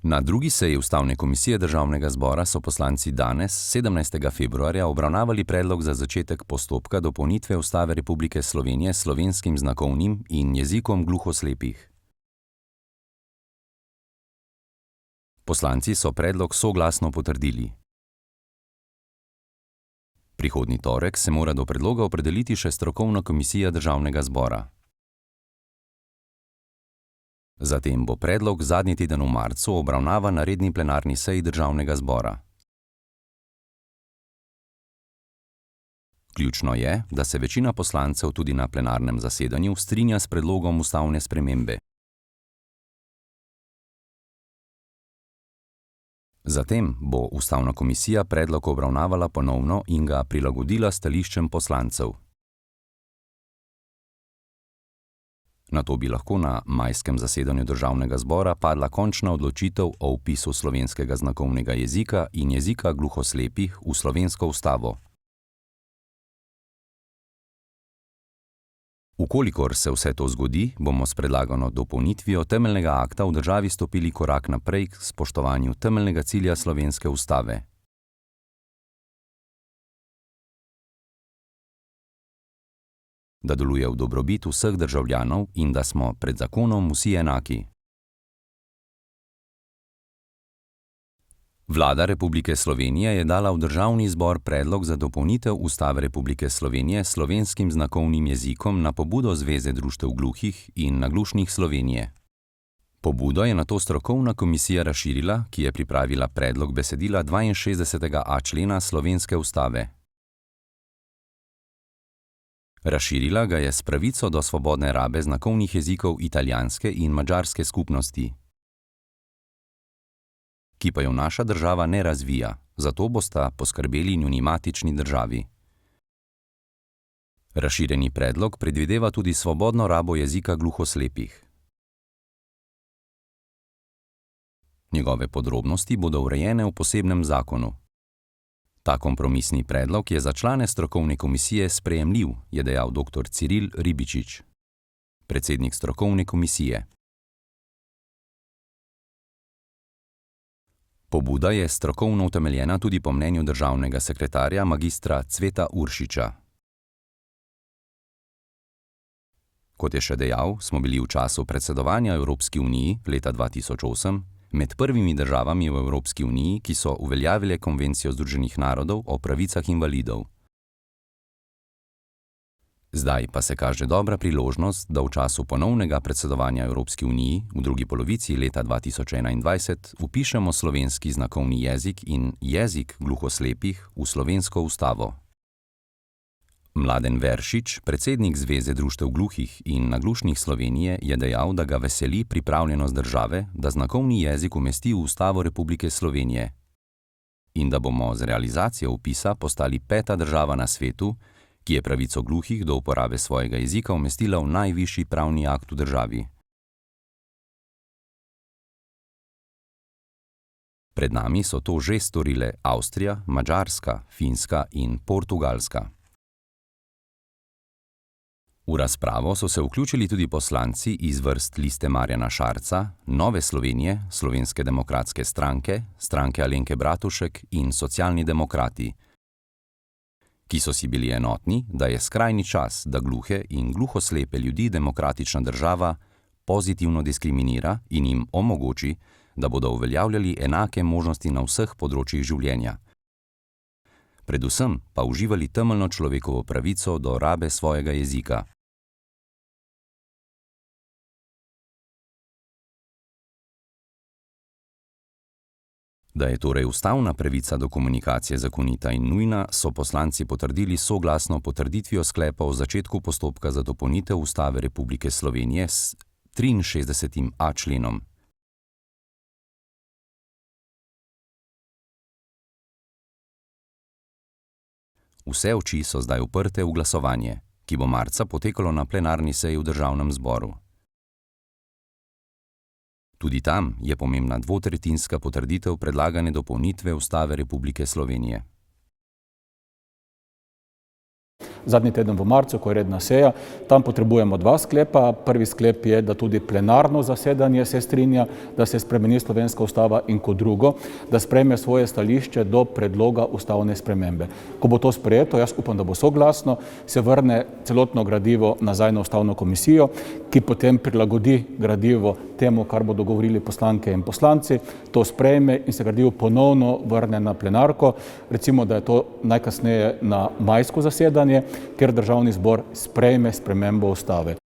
Na drugi seji Ustavne komisije Državnega zbora so poslanci danes, 17. februarja, obravnavali predlog za začetek postopka dopolnitve Ustave Republike Slovenije s slovenskim znakovnim in jezikom gluhoslepih. Poslanci so predlog soglasno potrdili. Prihodnji torek se mora do predloga opredeliti še strokovna komisija Državnega zbora. Zatem bo predlog zadnji teden v marcu obravnavan na redni plenarni seji Državnega zbora. Ključno je, da se večina poslancev tudi na plenarnem zasedanju strinja s predlogom ustavne spremembe. Zatem bo Ustavna komisija predlog obravnavala ponovno in ga prilagodila stališčem poslancev. Nato bi lahko na majskem zasedanju Državnega zbora padla končna odločitev o vpisu slovenskega znakovnega jezika in jezika gluhoslepih v slovensko ustavo. Ukolikor se vse to zgodi, bomo s predlagano dopolnitvijo temeljnega akta v državi stopili korak naprej k spoštovanju temeljnega cilja slovenske ustave. Da deluje v dobrobit vseh državljanov in da smo pred zakonom vsi enaki. Vlada Republike Slovenije je dala v Državni zbor predlog za dopolnitev Ustave Republike Slovenije s slovenskim znakovnim jezikom na pobudo Zveze društev gluhih in naglušnih Slovenije. Pobudo je nato strokovna komisija razširila, ki je pripravila predlog besedila 62.a člena slovenske ustave. Razširila ga je s pravico do svobodne rabe znakovnih jezikov italijanske in madžarske skupnosti, ki pa jo naša država ne razvija, zato bosta poskrbeli njuni matični državi. Razširjeni predlog predvideva tudi svobodno rabo jezika gluhoslepih. Njegove podrobnosti bodo urejene v posebnem zakonu. Ta kompromisni predlog je za člane strokovne komisije sprejemljiv, je dejal dr. Ciril Ribičič, predsednik strokovne komisije. Pobuda je strokovno utemeljena tudi po mnenju državnega sekretarja magistra Cveta Uršiča. Kot je še dejal, smo bili v času predsedovanja Evropski uniji leta 2008 med prvimi državami v Evropski uniji, ki so uveljavile Konvencijo Združenih narodov o pravicah invalidov. Zdaj pa se kaže dobra priložnost, da v času ponovnega predsedovanja Evropski uniji v drugi polovici leta 2021 vpišemo slovenski znakovni jezik in jezik gluhoslepih v slovensko ustavo. Mladen Veršič, predsednik Zveze društev gluhih in naglušnih Slovenije, je dejal, da ga veseli pripravljenost države, da znakovni jezik umesti v Ustavo Republike Slovenije in da bomo z realizacijo vpisa postali 5. država na svetu, ki je pravico gluhih do uporabe svojega jezika umestila v najvišji pravni akt v državi. Pred nami so to že storile Avstrija, Madžarska, Finska in Portugalska. V razpravo so se vključili tudi poslanci iz vrst Liste Marjana Šarca, Nove Slovenije, Slovenske demokratske stranke, Stranke Alenke Bratušek in Socialni demokrati, ki so si bili enotni, da je skrajni čas, da gluhe in gluhoslepe ljudi demokratična država pozitivno diskriminira in jim omogoči, da bodo uveljavljali enake možnosti na vseh področjih življenja. Predvsem pa uživali temeljno človekovo pravico do rabe svojega jezika. Da je torej ustavna pravica do komunikacije zakonita in nujna, so poslanci potrdili soglasno potrditvijo sklepa o začetku postopka za dopolnitev Ustave Republike Slovenije s 63.a členom. Vse oči so zdaj uprte v glasovanje, ki bo marca potekalo na plenarni seji v Državnem zboru. Tudi tam je pomembna dvotretjinska potrditev predlagane dopolnitve Ustave Republike Slovenije. zadnji teden v marcu, ko je redna seja. Tam potrebujemo dva sklepa. Prvi sklep je, da tudi plenarno zasedanje se strinja, da se spremeni slovenska ustava, in kot drugo, da sprejme svoje stališče do predloga ustavne spremembe. Ko bo to sprejeto, jaz upam, da bo soglasno, se vrne celotno gradivo nazaj na ustavno komisijo, ki potem prilagodi gradivo temu, kar bodo govorili poslanke in poslanci, to sprejme in se gradivo ponovno vrne na plenarko. Recimo, da je to najkasneje na majsko zasedanje, ker Državni zbor sprejme spremembo ustave.